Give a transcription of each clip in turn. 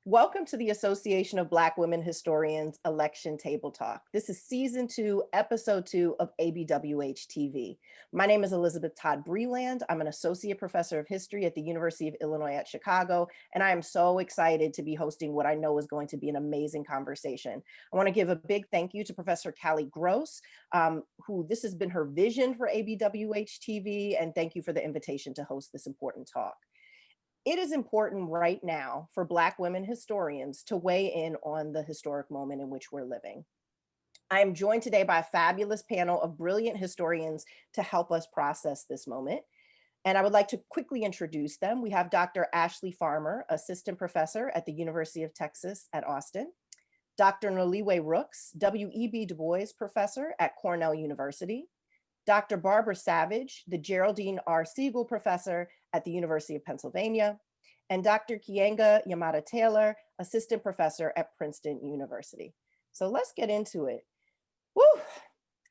Welcome to the Association of Black Women Historians Election Table Talk. This is season 2, episode 2 of ABWH TV. My name is Elizabeth Todd-Breland. I'm an associate professor of history at the University of Illinois at Chicago, and I am so excited to be hosting what I know is going to be an amazing conversation. I want to give a big thank you to Professor Callie Gross, who this has been her vision for ABWH TV, and thank you for the invitation to host this important talk. It is important right now for Black women historians to weigh in on the historic moment in which we're living. I am joined today by a fabulous panel of brilliant historians to help us process this moment. And I would like to quickly introduce them. We have Dr. Ashley Farmer, assistant professor at the University of Texas at Austin. Dr. Noliwe Rooks, W.E.B. Du Bois professor at Cornell University. Dr. Barbara Savage, the Geraldine R. Siegel Professor at the University of Pennsylvania, and Dr. Keeanga-Yamahtta Taylor, Assistant Professor at Princeton University. So let's get into it. Woo!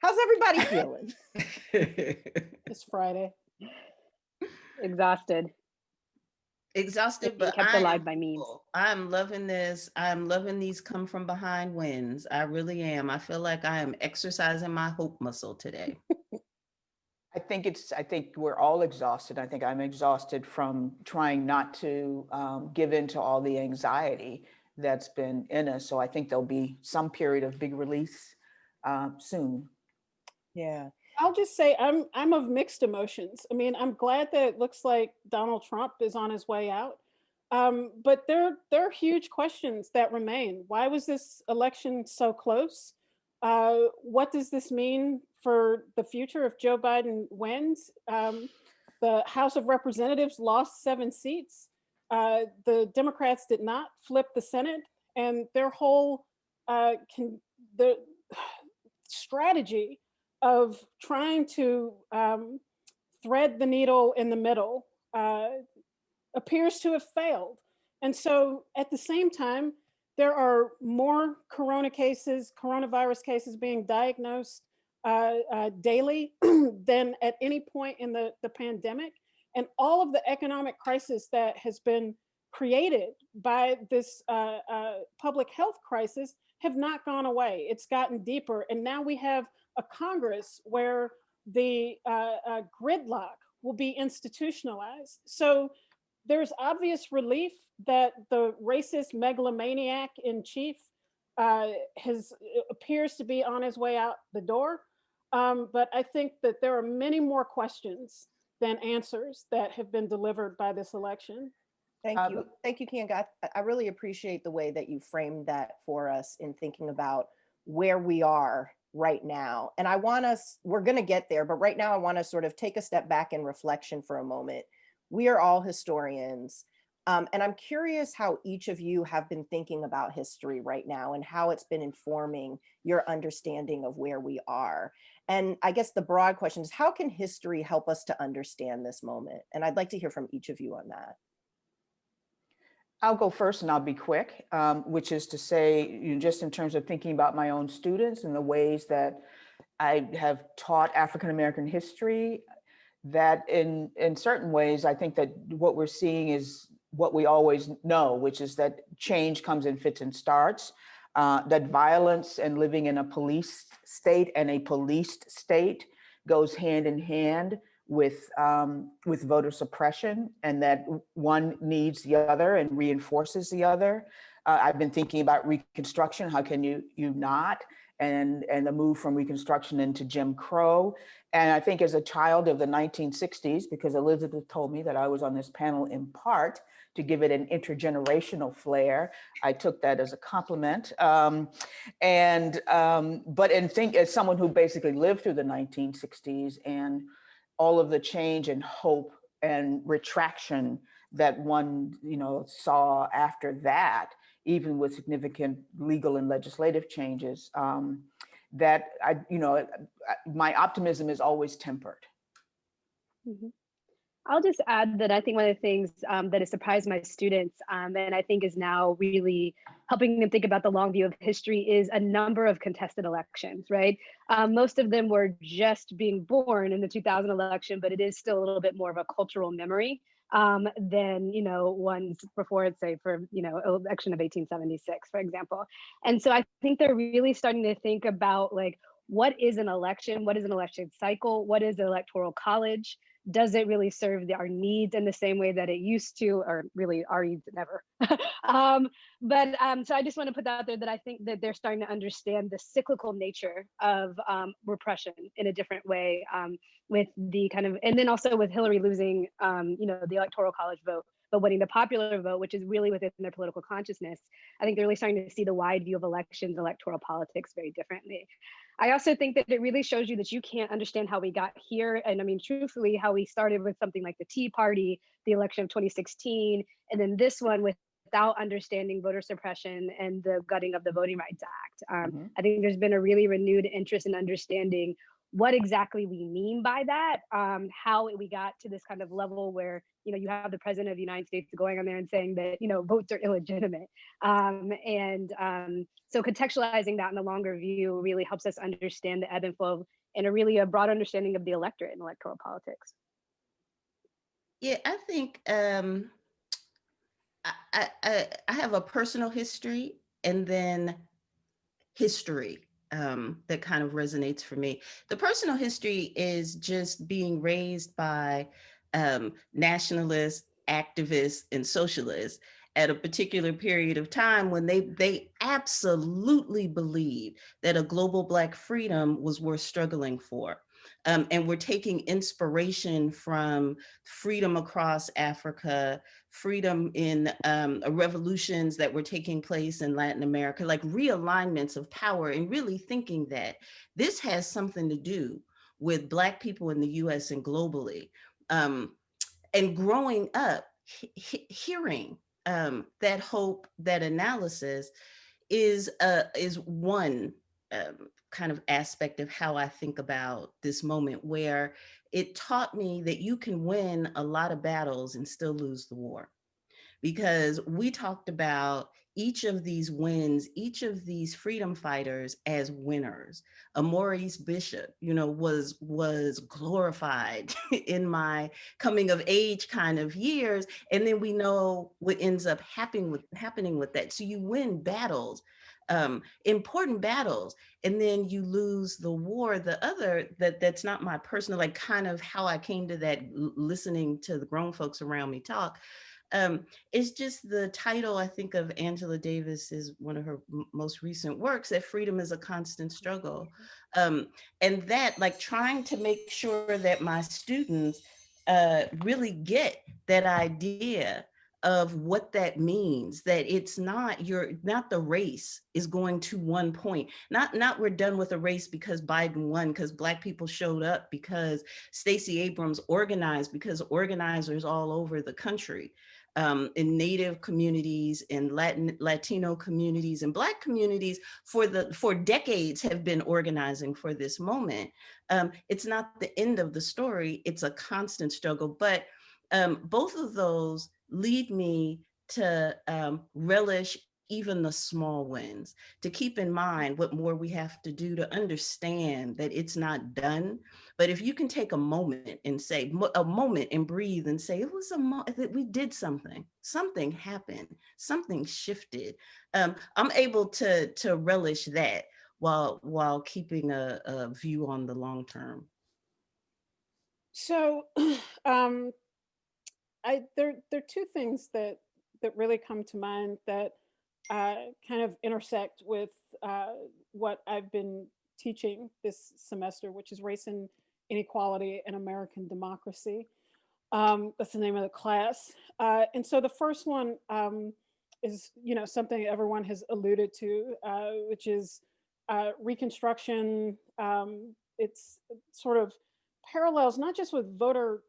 How's everybody feeling? It's Friday. Exhausted. Exhausted, but kept alive by memes. I'm loving this. I'm loving these come from behind wins. I really am. I feel like I am exercising my hope muscle today. I think we're all exhausted. I think I'm exhausted from trying not to give in to all the anxiety that's been in us. So I think there'll be some period of big release soon. Yeah. I'll just say I'm of mixed emotions. I mean, I'm glad that it looks like Donald Trump is on his way out. But there are huge questions that remain. Why was this election so close? What does this mean for the future if Joe Biden wins? The House of Representatives lost 7 seats. The Democrats did not flip the Senate, and their whole the strategy of trying to thread the needle in the middle appears to have failed. And so at the same time, there are more coronavirus cases being diagnosed daily than at any point in the pandemic. And all of the economic crisis that has been created by this public health crisis have not gone away. It's gotten deeper. And now we have a Congress where the gridlock will be institutionalized. So there's obvious relief that the racist megalomaniac in chief appears to be on his way out the door. But I think that there are many more questions than answers that have been delivered by this election. Thank you. Thank you, Keeanga. I really appreciate the way that you framed that for us in thinking about where we are right now. And we're going to get there, but right now I want to sort of take a step back in reflection for a moment. We are all historians. And I'm curious how each of you have been thinking about history right now and how it's been informing your understanding of where we are. And I guess the broad question is, how can history help us to understand this moment? And I'd like to hear from each of you on that. I'll go first and I'll be quick, which is to say, just in terms of thinking about my own students and the ways that I have taught African-American history, that in certain ways, I think that what we're seeing is what we always know, which is that change comes in fits and starts, that violence and living in a police state and a policed state goes hand in hand with voter suppression, and that one needs the other and reinforces the other. I've been thinking about Reconstruction. How can you not? And the move from Reconstruction into Jim Crow. And I think as a child of the 1960s, because Elizabeth told me that I was on this panel in part to give it an intergenerational flair, I took that as a compliment. But as someone who basically lived through the 1960s and all of the change and hope and retraction that one, saw after that, even with significant legal and legislative changes, that my optimism is always tempered. Mm-hmm. I'll just add that I think one of the things that has surprised my students, and I think is now really helping them think about the long view of history, is a number of contested elections, right? Most of them were just being born in the 2000 election, but it is still a little bit more of a cultural memory than, ones before it, say, for, election of 1876, for example. And so I think they're really starting to think about, like, what is an election? What is an election cycle? What is the electoral college? Does it really serve our needs in the same way that it used to, or really our needs never? So I just want to put that out there, that I think that they're starting to understand the cyclical nature of repression in a different way, with the kind of, and then also with Hillary losing, the electoral college vote, but winning the popular vote, which is really within their political consciousness. I think they're really starting to see the wide view of elections, electoral politics very differently. I also think that it really shows you that you can't understand how we got here. And I mean, truthfully, how we started with something like the Tea Party, the election of 2016, and then this one without understanding voter suppression and the gutting of the Voting Rights Act. I think there's been a really renewed interest in understanding what exactly we mean by that, how we got to this kind of level where, you have the president of the United States going on there and saying that, votes are illegitimate. So contextualizing that in the longer view really helps us understand the ebb and flow and a broad understanding of the electorate and electoral politics. Yeah, I think I have a personal history and then history that kind of resonates for me. The personal history is just being raised by nationalists, activists, and socialists at a particular period of time when they absolutely believed that a global Black freedom was worth struggling for. And we're taking inspiration from freedom across Africa, freedom in revolutions that were taking place in Latin America, like realignments of power, and really thinking that this has something to do with Black people in the US and globally. And growing up, hearing that hope, that analysis is one kind of aspect of how I think about this moment, where it taught me that you can win a lot of battles and still lose the war. Because we talked about each of these wins, each of these freedom fighters as winners. Maurice Bishop, was glorified in my coming of age kind of years. And then we know what ends up happening with that. So you win battles, important battles, and then you lose the war. The other, that's not my personal, like kind of how I came to that, listening to the grown folks around me talk. It's just the title, I think, of Angela Davis's, one of her most recent works, that freedom is a constant struggle. And that, like, trying to make sure that my students really get that idea of what that means, that it's not the race is going to one point, not we're done with a race because Biden won, because Black people showed up, because Stacey Abrams organized, because organizers all over the country, in Native communities, in Latino communities, and Black communities for decades have been organizing for this moment. It's not the end of the story, it's a constant struggle. But both of those lead me to relish even the small wins, to keep in mind what more we have to do to understand that it's not done. But if you can take a moment and say, a moment and breathe and say, it was that we did something happened, something shifted. I'm able to relish that while keeping a view on the long term. So there are two things that really come to mind that kind of intersect with what I've been teaching this semester, which is Race and Inequality in American Democracy. That's the name of the class. And so the first one is, something everyone has alluded to, which is Reconstruction. It's sort of parallels not just with voter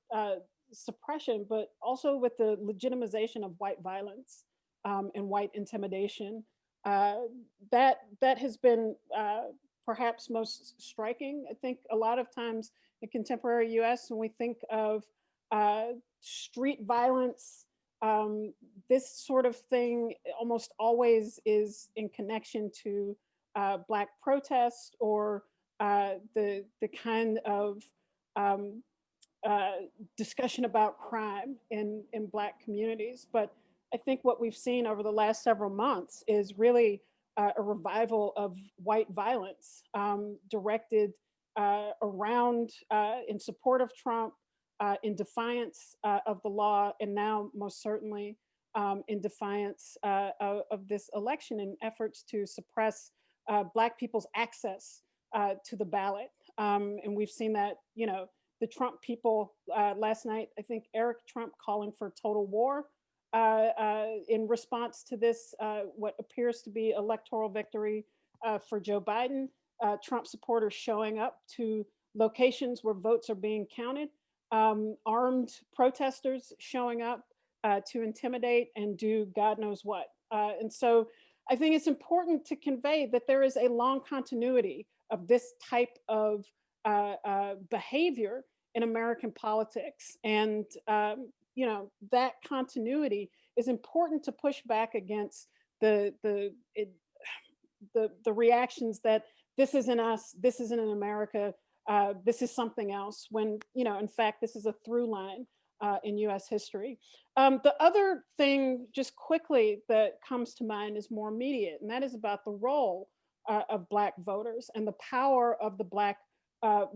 suppression, but also with the legitimization of white violence and white intimidation. That has been perhaps most striking. I think a lot of times in contemporary US, when we think of street violence, this sort of thing almost always is in connection to Black protest or the kind of um, discussion about crime in Black communities. But I think what we've seen over the last several months is really a revival of white violence directed around in support of Trump, in defiance of the law, and now most certainly in defiance of this election in efforts to suppress Black people's access to the ballot. And we've seen that, you know, the Trump people last night, I think Eric Trump calling for total war in response to this, what appears to be electoral victory for Joe Biden. Trump supporters showing up to locations where votes are being counted, armed protesters showing up to intimidate and do God knows what. And so I think it's important to convey that there is a long continuity of this type of behavior in American politics. And, you know, that continuity is important to push back against the reactions that this isn't us, this isn't in America, this is something else, when, you know, in fact, this is a through line in US history. The other thing, just quickly, that comes to mind is more immediate, and that is about the role of Black voters and the power of the Black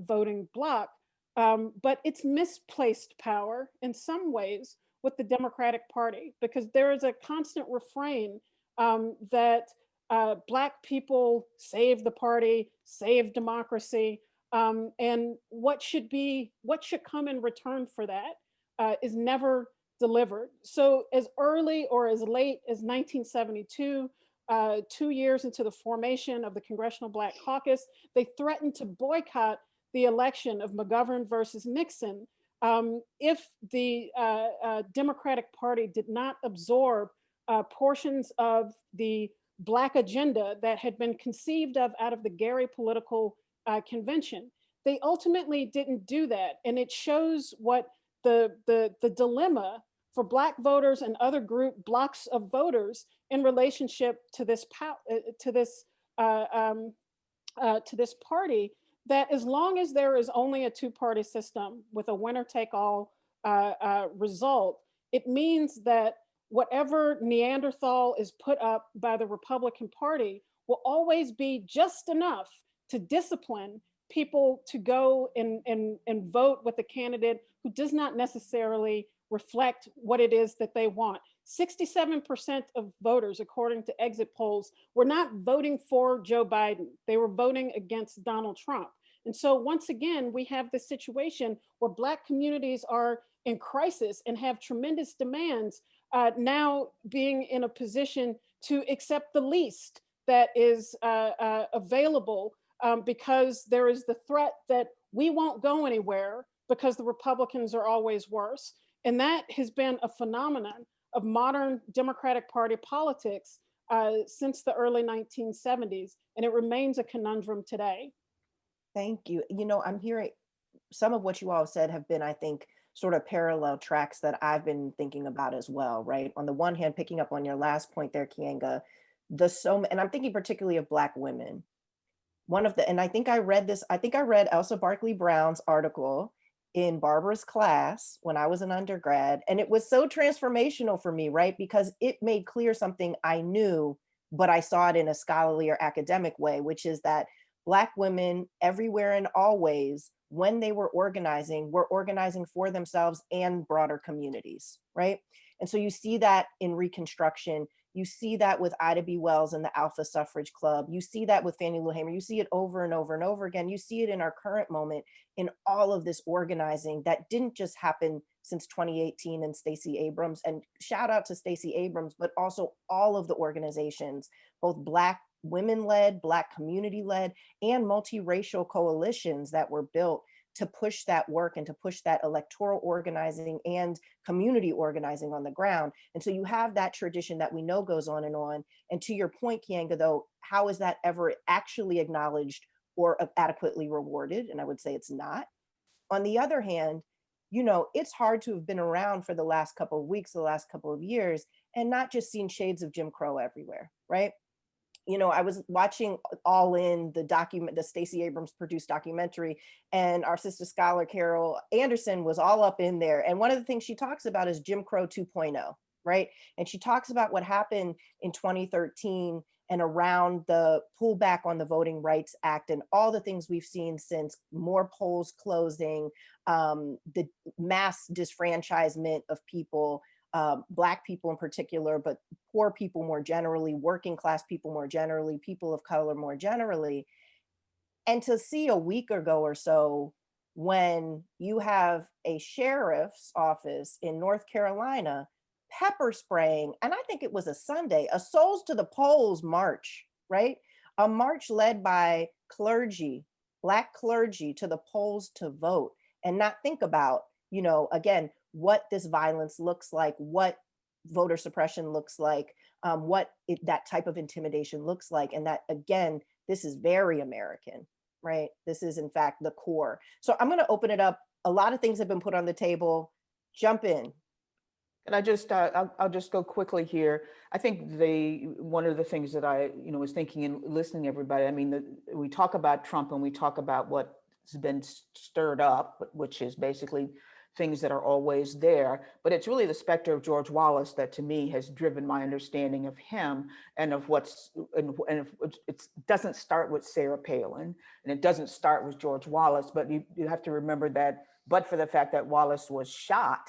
voting bloc. But it's misplaced power in some ways with the Democratic Party, because there is a constant refrain that Black people save the party, save democracy, and what should come in return for that is never delivered. So as early or as late as 1972, 2 years into the formation of the Congressional Black Caucus, they threatened to boycott the election of McGovern versus Nixon if the Democratic Party did not absorb portions of the Black agenda that had been conceived of out of the Gary political convention. They ultimately didn't do that, and it shows what the dilemma for Black voters and other blocks of voters in relationship to this party, that as long as there is only a two-party system with a winner-take-all result, it means that whatever Neanderthal is put up by the Republican Party will always be just enough to discipline people to go and vote with a candidate who does not necessarily reflect what it is that they want. 67% of voters, according to exit polls, were not voting for Joe Biden. They were voting against Donald Trump. And so once again, we have this situation where Black communities are in crisis and have tremendous demands, now being in a position to accept the least that is available, because there is the threat that we won't go anywhere because the Republicans are always worse. And that has been a phenomenon of modern Democratic Party politics since the early 1970s, and it remains a conundrum today. Thank you. You know, I'm hearing some of what you all said have been, I think, sort of parallel tracks that I've been thinking about as well, right? On the one hand, picking up on your last point there, Keeanga, and I'm thinking particularly of Black women. And I think I read Elsa Barkley Brown's article in Barbara's class when I was an undergrad, and it was so transformational for me, right? Because it made clear something I knew, but I saw it in a scholarly or academic way, which is that Black women everywhere and always, when they were organizing for themselves and broader communities, right? And so you see that in Reconstruction, you see that with Ida B. Wells and the Alpha Suffrage Club, you see that with Fannie Lou Hamer, you see it over and over and over again, you see it in our current moment in all of this organizing that didn't just happen since 2018 and Stacey Abrams, and shout out to Stacey Abrams, but also all of the organizations, both Black women-led, Black community-led, and multiracial coalitions that were built to push that work and to push that electoral organizing and community organizing on the ground. And so you have that tradition that we know goes on. And to your point, Keeanga, though, how is that ever actually acknowledged or adequately rewarded? And I would say it's not. On the other hand, it's hard to have been around for the last couple of weeks, the last couple of years, and not just seen shades of Jim Crow everywhere, right? I was watching All In, the Stacey Abrams produced documentary, and our sister scholar Carol Anderson was all up in there. And one of the things she talks about is Jim Crow 2.0, right? And she talks about what happened in 2013 and around the pullback on the Voting Rights Act and all the things we've seen since, more polls closing, the mass disfranchisement of people, Black people in particular, but poor people more generally, working class people more generally, people of color more generally. And to see a week ago or so, when you have a sheriff's office in North Carolina pepper spraying, and I think it was a Sunday, a Souls to the Polls march, right? A march led by clergy, Black clergy, to the polls to vote, and not think about, again, what this violence looks like, what voter suppression looks like, that type of intimidation looks like. And that, again, this is very American, right? This is, in fact, the core. So I'm going to open it up. A lot of things have been put on the table. Jump in. And I'll just go quickly here. I think one of the things that I, was thinking and listening to everybody, I mean, we talk about Trump and we talk about what's been stirred up, which is basically things that are always there, but it's really the specter of George Wallace that to me has driven my understanding of him and of it doesn't start with Sarah Palin and it doesn't start with George Wallace, but you have to remember that, but for the fact that Wallace was shot,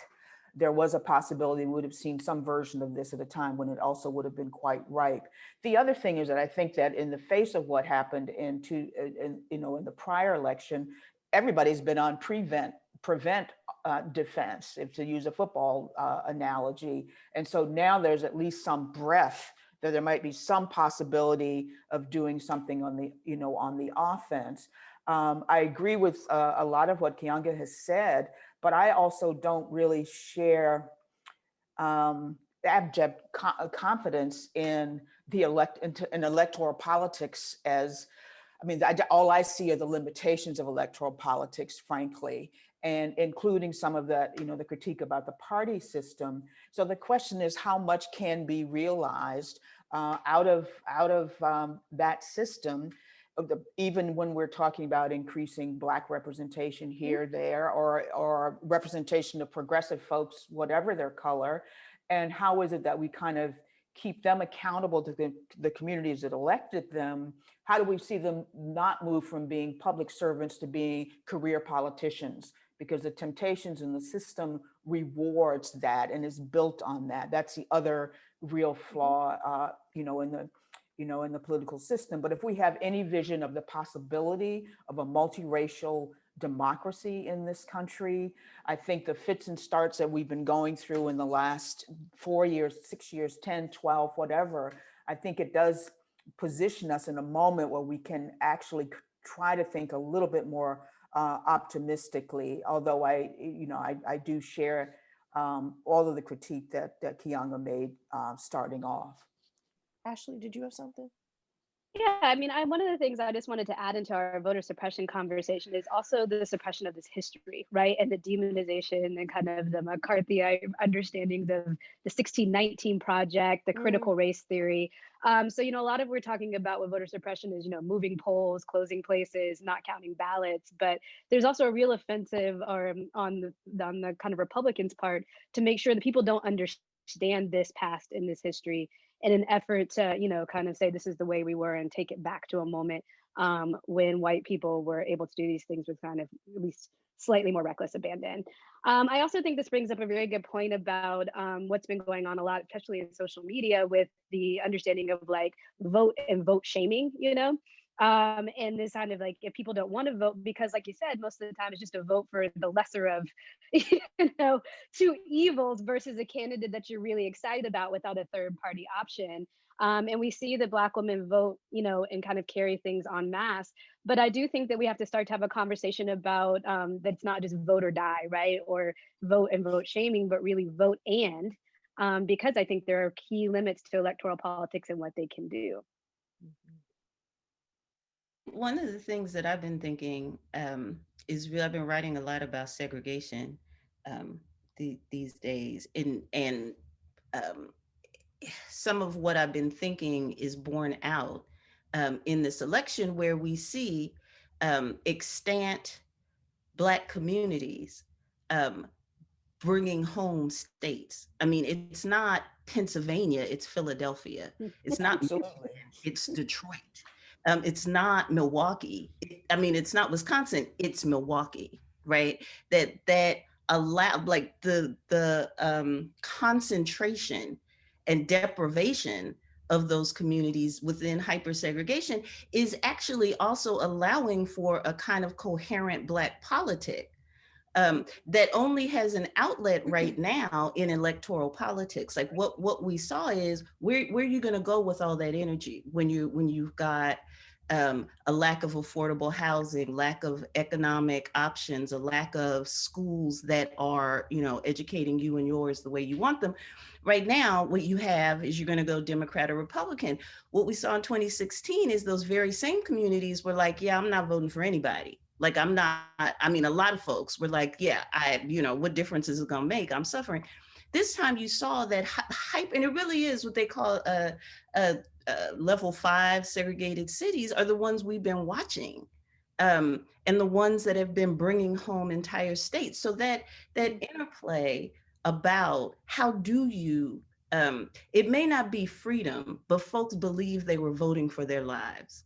there was a possibility we would have seen some version of this at a time when it also would have been quite ripe. The other thing is that I think that in the face of what happened in the prior election, everybody's been on prevent defense, if to use a football analogy. And so now there's at least some breath that there might be some possibility of doing something on the offense. I agree with a lot of what Keeanga has said, but I also don't really share abject confidence in in electoral politics as, all I see are the limitations of electoral politics, frankly, and including some of that, the critique about the party system. So the question is, how much can be realized out of that system, even when we're talking about increasing Black representation here, there, or representation of progressive folks, whatever their color, and how is it that we kind of keep them accountable to the communities that elected them? How do we see them not move from being public servants to being career politicians? Because the temptations in the system rewards that and is built on that. That's the other real flaw, in the political system. But if we have any vision of the possibility of a multiracial democracy in this country, I think the fits and starts that we've been going through in the last 4 years, 6 years, 10, 12, whatever, I think it does position us in a moment where we can actually try to think a little bit more optimistically, although I do share all of the critique that Keeanga made starting off. Ashley, did you have something? Yeah, one of the things I just wanted to add into our voter suppression conversation is also the suppression of this history, right? And the demonization and kind of the McCarthyite understandings of the 1619 Project, the critical race theory. So, a lot of we're talking about with voter suppression is, moving polls, closing places, not counting ballots. But there's also a real offensive on the kind of Republicans' part to make sure that people don't understand this past and this history in an effort to, kind of say this is the way we were and take it back to a moment when white people were able to do these things with kind of at least slightly more reckless abandon. I also think this brings up a very good point about what's been going on a lot, especially in social media, with the understanding of like vote and vote shaming, and this kind of like, if people don't want to vote, because like you said, most of the time it's just a vote for the lesser of, two evils versus a candidate that you're really excited about without a third party option. And we see that Black women vote, and kind of carry things en masse. But I do think that we have to start to have a conversation about that it's not just vote or die, right? Or vote and vote shaming, but really vote because I think there are key limits to electoral politics and what they can do. One of the things that I've been thinking is I've been writing a lot about segregation these days. And um, some of what I've been thinking is borne out in this election, where we see extant Black communities um, bringing home states. I mean, it's not Pennsylvania, it's Philadelphia. It's not Absolutely. Michigan, it's Detroit. It's not Milwaukee. I mean, it's not Wisconsin, it's Milwaukee, right? That allow, like, the concentration and deprivation of those communities within hypersegregation is actually also allowing for a kind of coherent Black politic that only has an outlet right now in electoral politics. Like what we saw is where are you going to go with all that energy when you've got a lack of affordable housing, lack of economic options, a lack of schools that are, you know, educating you and yours the way you want them. Right now, what you have is you're going to go Democrat or Republican. What we saw in 2016 is those very same communities were like, yeah, I'm not voting for anybody. Like, I'm not, I mean, a lot of folks were like, yeah, you know, what difference is it going to make? I'm suffering. This time you saw that hype, and it really is what they call level 5 segregated cities are the ones we've been watching. And the ones that have been bringing home entire states. So that interplay about how do you, it may not be freedom, but folks believe they were voting for their lives.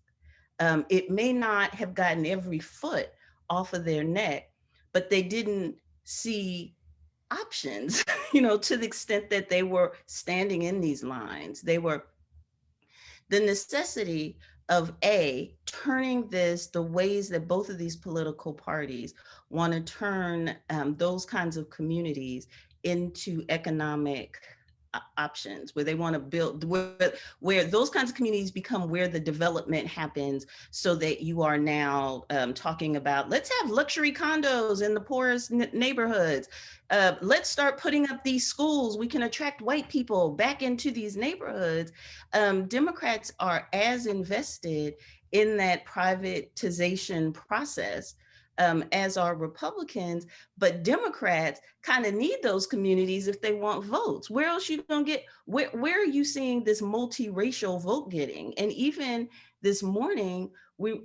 It may not have gotten every foot off of their neck, but they didn't see options, you know, to the extent that they were standing in these lines. They were the necessity of turning the ways that both of these political parties want to turn those kinds of communities into economic options, where they want to build, where those kinds of communities become where the development happens, so that you are now talking about, let's have luxury condos in the poorest neighborhoods. Let's start putting up these schools. We can attract white people back into these neighborhoods. Democrats are as invested in that privatization process as are Republicans, but Democrats kind of need those communities if they want votes. Where else you gonna get, where are you seeing this multiracial vote getting? And even this morning,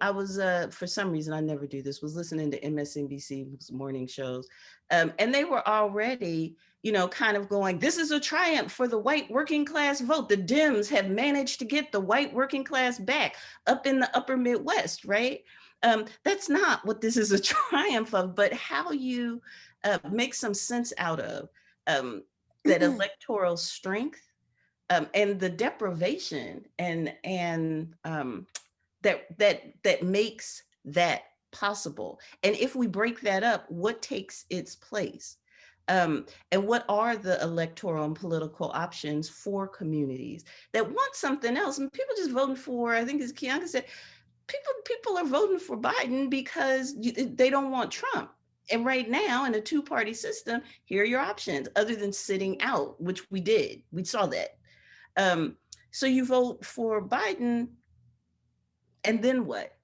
I was, for some reason, I never do this, was listening to MSNBC's morning shows, and they were already, you know, kind of going, this is a triumph for the white working class vote. The Dems have managed to get the white working class back up in the upper Midwest, right? That's not what this is a triumph of, but how you make some sense out of that electoral strength and the deprivation and that makes that possible. And if we break that up, what takes its place? And what are the electoral and political options for communities that want something else? And people just voting for, I think as Keeanga said, people are voting for Biden because they don't want Trump. And right now, in a two-party system, here are your options, other than sitting out, which we did. We saw that. So you vote for Biden, and then what?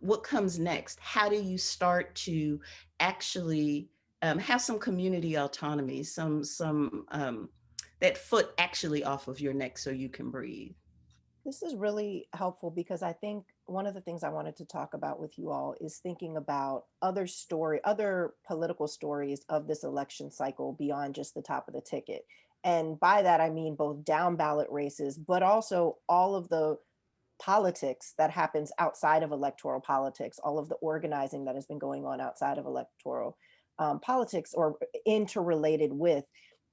What comes next? How do you start to actually have some community autonomy, some that foot actually off of your neck so you can breathe? This is really helpful because I think one of the things I wanted to talk about with you all is thinking about other political stories of this election cycle beyond just the top of the ticket. And by that, I mean both down ballot races, but also all of the politics that happens outside of electoral politics, all of the organizing that has been going on outside of electoral politics or interrelated with.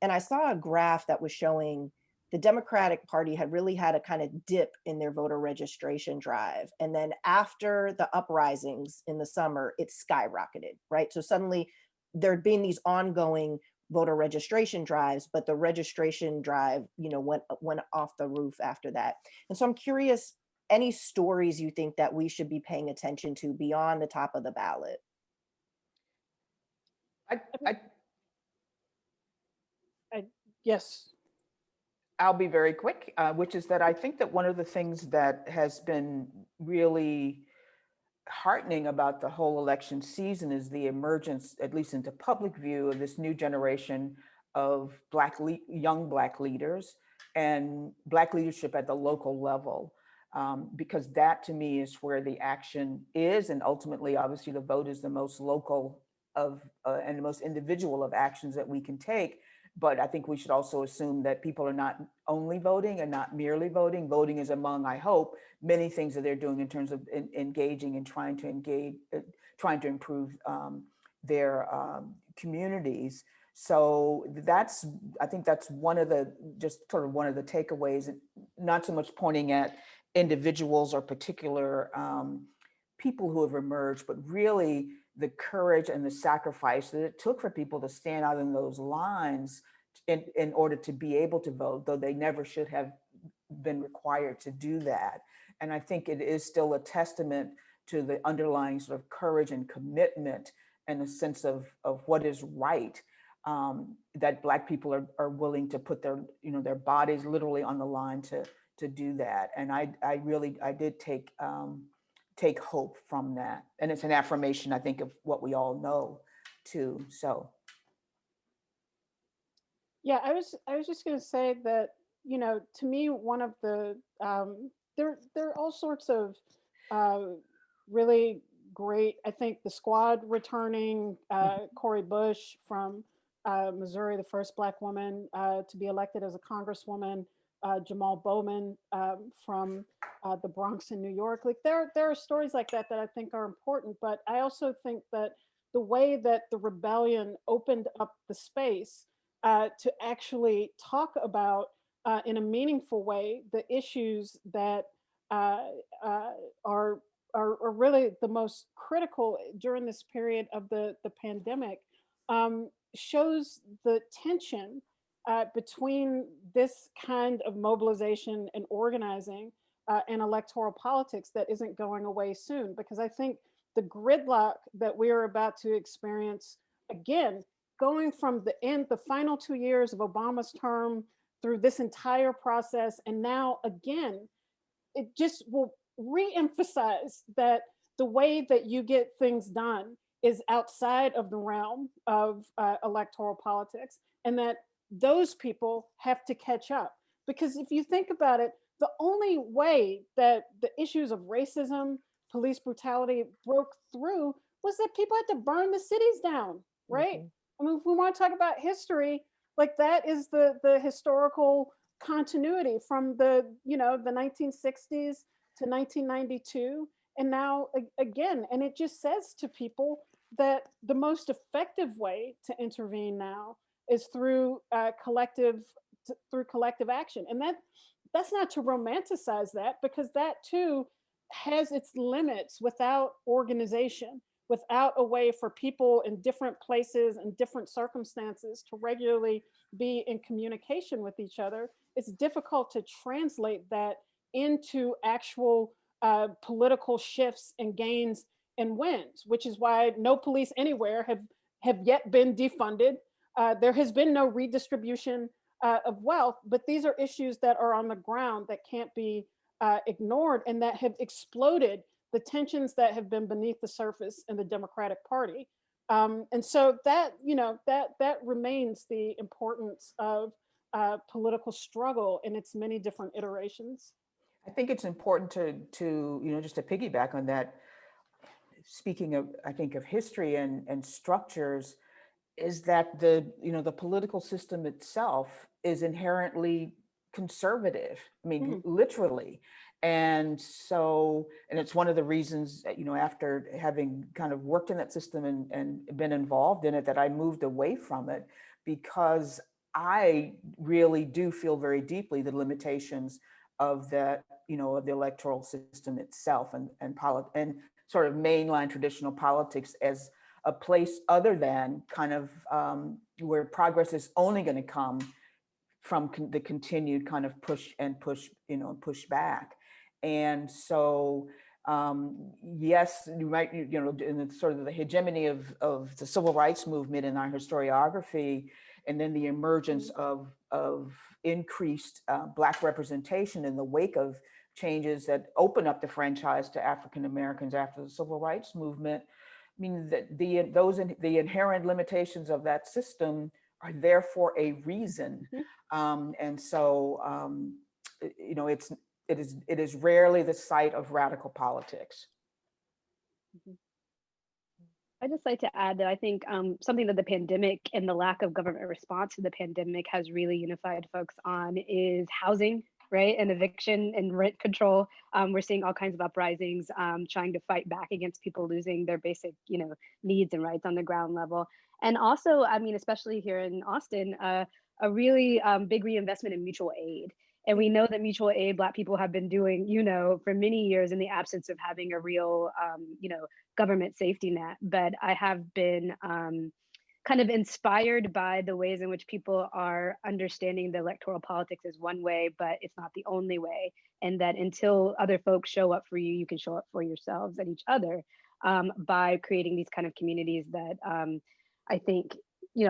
And I saw a graph that was showing the Democratic Party had really had a kind of dip in their voter registration drive. And then after the uprisings in the summer, it skyrocketed, right? So suddenly there'd been these ongoing voter registration drives, but the registration drive, you know, went off the roof after that. And so I'm curious, any stories you think that we should be paying attention to beyond the top of the ballot? Yes. I'll be very quick, which is that I think that one of the things that has been really heartening about the whole election season is the emergence, at least into public view, of this new generation of young Black leaders and Black leadership at the local level. Because that to me is where the action is, and ultimately, obviously, the vote is the most local of and the most individual of actions that we can take. But I think we should also assume that people are not only voting and not merely voting. Voting is among, I hope, many things that they're doing in terms of engaging and trying to improve their communities. So I think that's one of the takeaways, not so much pointing at individuals or particular people who have emerged, but really the courage and the sacrifice that it took for people to stand out in those lines in order to be able to vote, though they never should have been required to do that. And I think it is still a testament to the underlying sort of courage and commitment and a sense of what is right, that Black people are willing to put their bodies literally on the line to do that. And I did take hope from that. And it's an affirmation, I think, of what we all know too. So. Yeah, I was just going to say that, to me, one of the, there are all sorts of really great, I think the squad returning, Cori Bush from Missouri, the first Black woman to be elected as a congresswoman, Jamal Bowman from the Bronx in New York. Like there are stories like that I think are important, but I also think that the way that the rebellion opened up the space to actually talk about in a meaningful way the issues that are really the most critical during this period of the pandemic, shows the tension between this kind of mobilization and organizing and electoral politics that isn't going away soon. Because I think the gridlock that we are about to experience, again, going from the final 2 years of Obama's term through this entire process, and now again, it just will re-emphasize that the way that you get things done is outside of the realm of electoral politics, and that those people have to catch up. Because if you think about it, the only way that the issues of racism, police brutality broke through was that people had to burn the cities down, right? I mean, if we want to talk about history, like that is the historical continuity from the 1960s to 1992, and now again. And it just says to people that the most effective way to intervene now is through collective action. And that's not to romanticize that, because that too has its limits without organization, without a way for people in different places and different circumstances to regularly be in communication with each other. It's difficult to translate that into actual political shifts and gains and wins, which is why no police anywhere have yet been defunded. There has been no redistribution of wealth, but these are issues that are on the ground that can't be ignored, and that have exploded the tensions that have been beneath the surface in the Democratic Party. And so that remains the importance of political struggle in its many different iterations. I think it's important to just to piggyback on that. Speaking of, I think, of history and structures, is that the political system itself is inherently conservative. I mean, literally. And so, and it's one of the reasons, after having kind of worked in that system and been involved in it, that I moved away from it, because I really do feel very deeply the limitations of that, of the electoral system itself, and sort of mainline traditional politics as a place other than kind of where progress is only going to come from the continued kind of push back. And so, yes, you might, in the sort of the hegemony of the civil rights movement in our historiography, and then the emergence of increased Black representation in the wake of changes that open up the franchise to African Americans after the Civil Rights Movement, I mean, that the inherent limitations of that system are there for a reason. And so, you know, it is rarely the site of radical politics. I'd just like to add that I think something that the pandemic and the lack of government response to the pandemic has really unified folks on is housing, right? And eviction and rent control. We're seeing all kinds of uprisings trying to fight back against people losing their basic, needs and rights on the ground level. And also, I mean, especially here in Austin, a really big reinvestment in mutual aid. And we know that mutual aid Black people have been doing, for many years in the absence of having a real, government safety net. But I have been kind of inspired by the ways in which people are understanding the electoral politics is one way, but it's not the only way. And that until other folks show up for you, you can show up for yourselves and each other by creating these kind of communities that I think,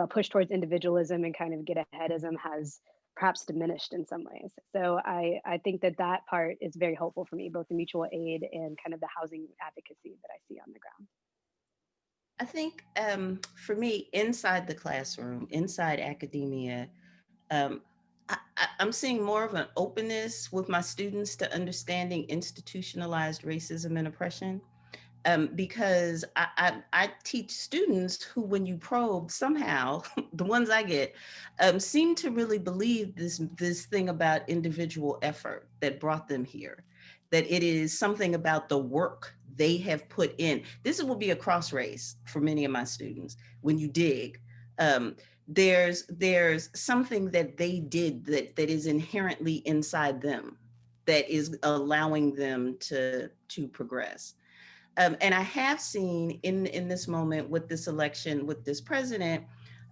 push towards individualism and kind of get aheadism has perhaps diminished in some ways. So I think that part is very hopeful for me, both the mutual aid and kind of the housing advocacy that I see on the ground. I think for me, inside the classroom, inside academia, I'm seeing more of an openness with my students to understanding institutionalized racism and oppression. Because I teach students who, when you probe, somehow the ones I get seem to really believe this thing about individual effort that brought them here, that it is something about the work they have put in. This will be a cross race for many of my students. When you dig, there's something that they did that is inherently inside them that is allowing them to progress. And I have seen in this moment with this election, with this president,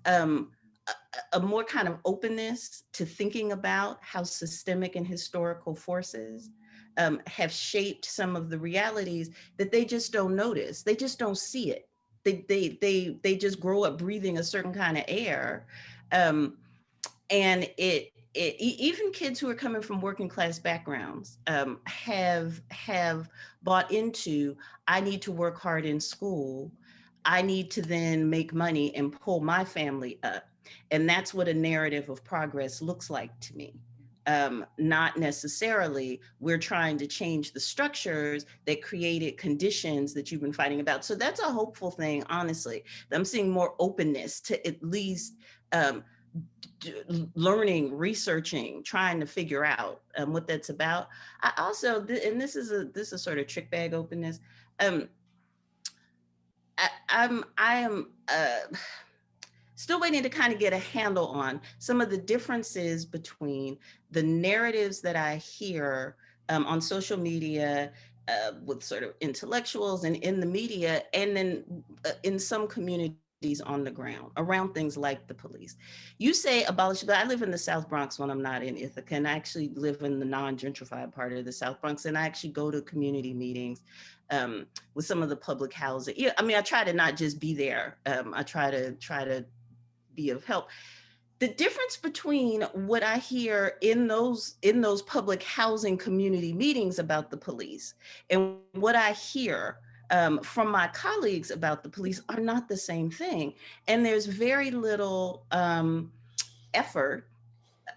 a more kind of openness to thinking about how systemic and historical forces have shaped some of the realities that they just don't notice. They just don't see it. They just grow up breathing a certain kind of air. And even kids who are coming from working class backgrounds have bought into, I need to work hard in school. I need to then make money and pull my family up. And that's what a narrative of progress looks like to me. Not necessarily we're trying to change the structures that created conditions that you've been fighting about. So that's a hopeful thing, honestly. I'm seeing more openness to at least learning, researching, trying to figure out what that's about. I also, and this is a sort of trick bag openness. I am still waiting to kind of get a handle on some of the differences between the narratives that I hear on social media with sort of intellectuals and in the media, and then in some communities on the ground around things like the police. You say abolish, but I live in the South Bronx when I'm not in Ithaca, and I actually live in the non-gentrified part of the South Bronx, and I actually go to community meetings with some of the public housing. Yeah, I mean, I try to not just be there. I try to be of help. The difference between what I hear in those public housing community meetings about the police and what I hear from my colleagues about the police are not the same thing. And there's very little effort,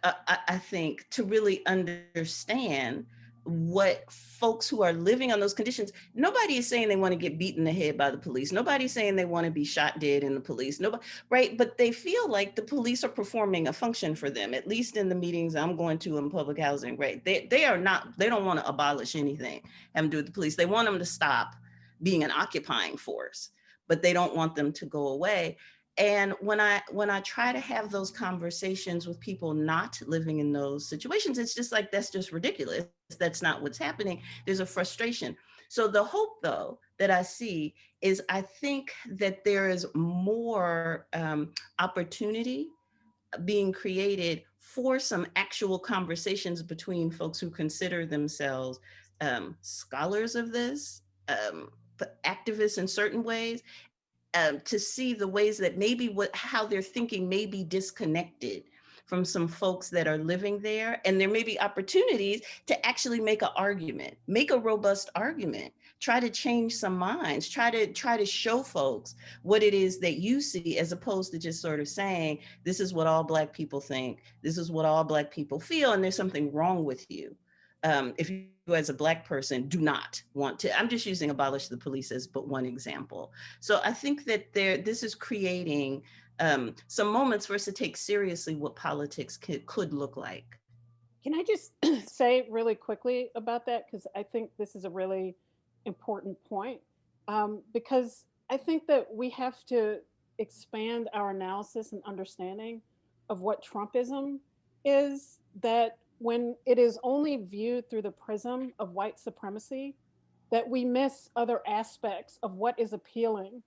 I think, to really understand what folks who are living on those conditions. Nobody is saying they want to get beaten in the head by the police. Nobody's saying they want to be shot dead in the police. Nobody, right? But they feel like the police are performing a function for them, at least in the meetings I'm going to in public housing, right? They don't want to abolish anything having to do with the police. They want them to stop being an occupying force, but they don't want them to go away. And when I try to have those conversations with people not living in those situations, it's just like, that's just ridiculous. That's not what's happening. There's a frustration. So the hope, though, that I see is I think that there is more opportunity being created for some actual conversations between folks who consider themselves scholars of this, activists in certain ways, to see the ways that maybe how they're thinking may be disconnected from some folks that are living there. And there may be opportunities to actually make an argument, make a robust argument, try to change some minds, try to show folks what it is that you see, as opposed to just sort of saying, this is what all Black people think, this is what all Black people feel, and there's something wrong with you. If you as a Black person do not want to, I'm just using abolish the police as but one example. So I think that this is creating some moments for us to take seriously what politics could look like. Can I just say really quickly about that? Because I think this is a really important point. Because I think that we have to expand our analysis and understanding of what Trumpism is, that when it is only viewed through the prism of white supremacy, that we miss other aspects of what is appealing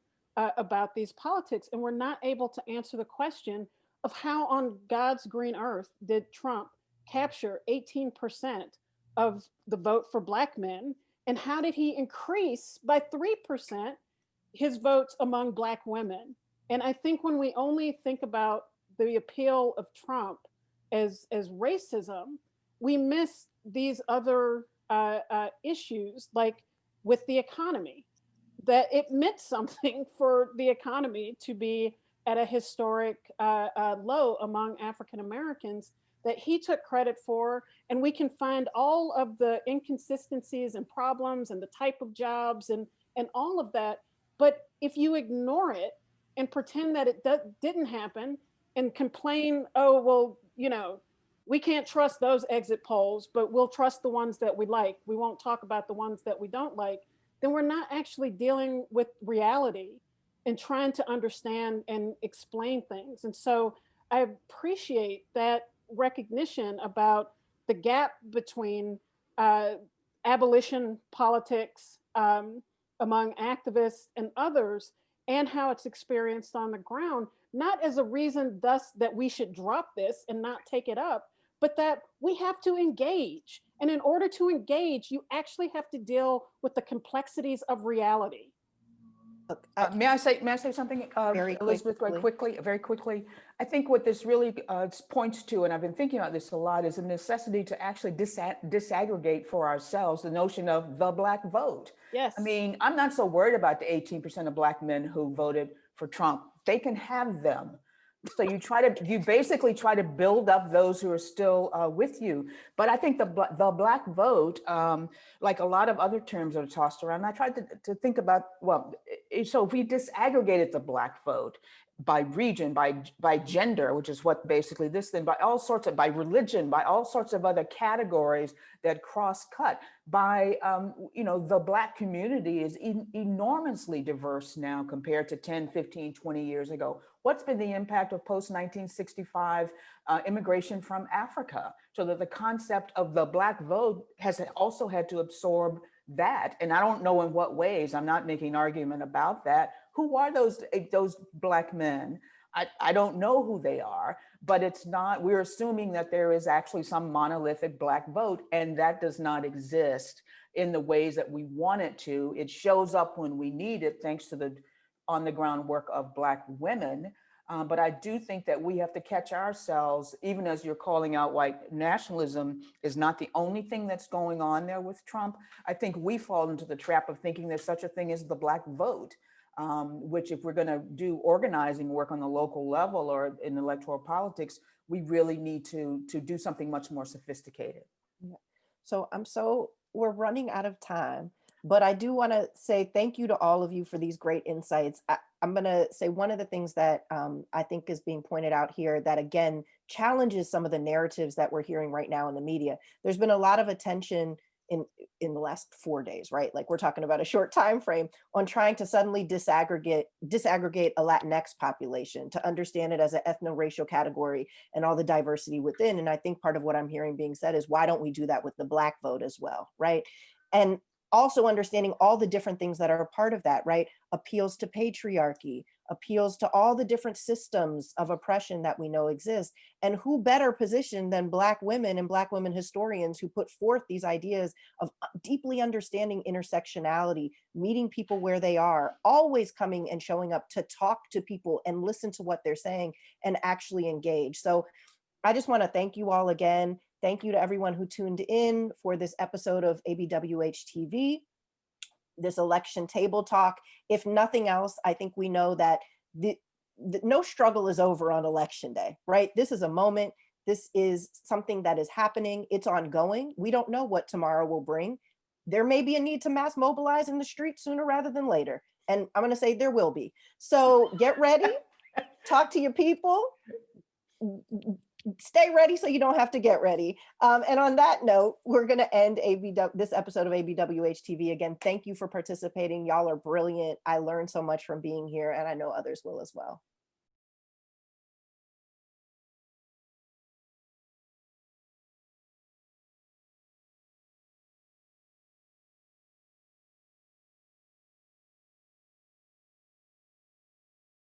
about these politics. And we're not able to answer the question of how on God's green earth did Trump capture 18% of the vote for Black men? And how did he increase by 3% his votes among Black women? And I think when we only think about the appeal of Trump as racism, we miss these other issues, like with the economy, that it meant something for the economy to be at a historic low among African Americans that he took credit for. And we can find all of the inconsistencies and problems and the type of jobs and all of that. But if you ignore it and pretend that it didn't happen and complain, oh, well, you know, we can't trust those exit polls, but we'll trust the ones that we like. We won't talk about the ones that we don't like. Then we're not actually dealing with reality and trying to understand and explain things. And so I appreciate that recognition about the gap between abolition politics among activists and others, and how it's experienced on the ground, not as a reason thus that we should drop this and not take it up, but that we have to engage. And in order to engage, you actually have to deal with the complexities of reality. May I say something, Elizabeth, very quickly? I think what this really points to, and I've been thinking about this a lot, is the necessity to actually disaggregate for ourselves the notion of the Black vote. Yes. I mean, I'm not so worried about the 18% of Black men who voted for Trump. They can have them. So you basically try to build up those who are still with you. But I think the Black vote, like a lot of other terms that are tossed around, I tried to think about, well, so if we disaggregated the Black vote by region, by gender, which is what basically this thing, by religion, by all sorts of other categories that cross-cut, by, the Black community is enormously diverse now compared to 10, 15, 20 years ago. What's been the impact of post-1965 immigration from Africa? So that the concept of the Black vote has also had to absorb that. And I don't know in what ways. I'm not making an argument about that. Who are those Black men? I don't know who they are, but it's not, we're assuming that there is actually some monolithic Black vote, and that does not exist in the ways that we want it to. It shows up when we need it, thanks to the on the ground work of Black women. But I do think that we have to catch ourselves, even as you're calling out white nationalism is not the only thing that's going on there with Trump. I think we fall into the trap of thinking there's such a thing as the Black vote, which if we're gonna do organizing work on the local level or in electoral politics, we really need to do something much more sophisticated. So we're running out of time, but I do wanna say thank you to all of you for these great insights. I'm gonna say one of the things that I think is being pointed out here that again, challenges some of the narratives that we're hearing right now in the media. There's been a lot of attention in the last 4 days, right? Like we're talking about a short time frame on trying to suddenly disaggregate a Latinx population to understand it as an ethno-racial category and all the diversity within. And I think part of what I'm hearing being said is, why don't we do that with the Black vote as well, right? And also understanding all the different things that are a part of that, right? Appeals to patriarchy, appeals to all the different systems of oppression that we know exist. And who better positioned than Black women and Black women historians who put forth these ideas of deeply understanding intersectionality, meeting people where they are, always coming and showing up to talk to people and listen to what they're saying and actually engage. So I just want to thank you all again. Thank you to everyone who tuned in for this episode of ABWH TV, this election table talk. If nothing else, I think we know that no struggle is over on election day, right? This is a moment. This is something that is happening. It's ongoing. We don't know what tomorrow will bring. There may be a need to mass mobilize in the streets sooner rather than later. And I'm going to say there will be. So get ready, talk to your people, stay ready so you don't have to get ready. And on that note, we're going to end this episode of ABWH TV. Again, thank you for participating. Y'all are brilliant. I learned so much from being here, and I know others will as well.